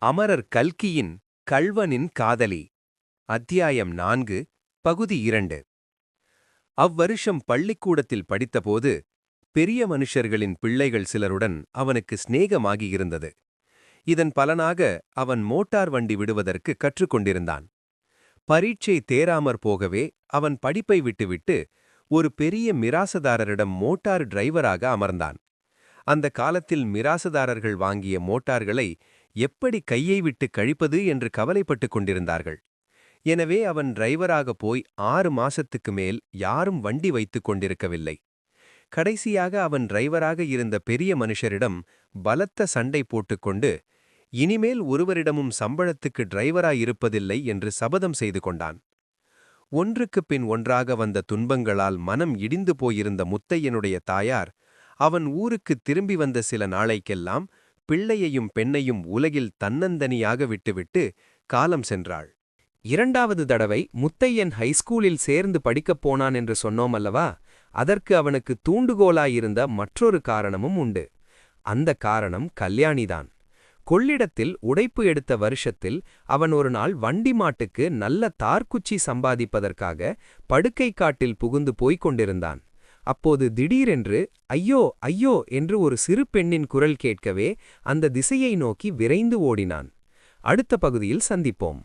அமரர் கல்கியின் கள்வனின் காதலி அத்தியாயம் 4 பகுதி 2. அவ்வருஷம் பள்ளிக்கூடத்தில் படித்தபோது பெரிய மனுஷர்களின் பிள்ளைகள் சிலருடன் அவனுக்கு சிநேகமாகியிருந்தது. இதன் பலனாக அவன் மோட்டார் வண்டி விடுவதற்கு கற்றுக்கொண்டிருந்தான். பரீட்சை தேராமற் போகவே அவன் படிப்பை விட்டுவிட்டு ஒரு பெரிய மிராசதாரரிடம் மோட்டார் டிரைவராக அமர்ந்தான். அந்த காலத்தில் மிராசதாரர்கள் வாங்கிய மோட்டார்களை எப்படி கையை விட்டு கழிப்பது என்று கவலைப்பட்டுக் கொண்டிருந்தார்கள். எனவே அவன் டிரைவராக போய் 6 மாசத்துக்கு மேல் யாரும் வண்டி வைத்துக் கொண்டிருக்கவில்லை. கடைசியாக அவன் டிரைவராக இருந்த பெரிய மனுஷரிடம் பலத்த சண்டை போட்டுக்கொண்டு இனிமேல் ஒருவரிடமும் சம்பளத்துக்கு டிரைவராயிருப்பதில்லை என்று சபதம் செய்து கொண்டான். ஒன்றுக்குப் பின் ஒன்றாக வந்த துன்பங்களால் மனம் இடிந்து போயிருந்த முத்தையனுடைய தாயார் அவன் ஊருக்குத் திரும்பி வந்த சில நாளைக்கெல்லாம் பிள்ளையையும் பெண்ணையும் உலகில் தன்னந்தனியாக விட்டுவிட்டு காலம் சென்றாள். 2வது தடவை முத்தையன் ஹைஸ்கூலில் சேர்ந்து படிக்கப் போனான் என்று சொன்னோமல்லவா, அதற்கு அவனுக்கு தூண்டுகோலாயிருந்த மற்றொரு காரணமும் உண்டு. அந்த காரணம் கல்யாணிதான். கொள்ளிடத்தில் உடைப்பு எடுத்த வருஷத்தில் அவன் ஒரு நாள் வண்டி மாட்டுக்கு நல்ல தார்குச்சி சம்பாதிப்பதற்காக படுக்கை காட்டில் புகுந்து போய்க் கொண்டிருந்தான். அப்போது திடீரென்று ஐயோ ஐயோ என்று ஒரு சிறு பெண்ணின் குரல் கேட்கவே அந்த திசையை நோக்கி விரைந்து ஓடினான். அடுத்த பகுதியில் சந்திப்போம்.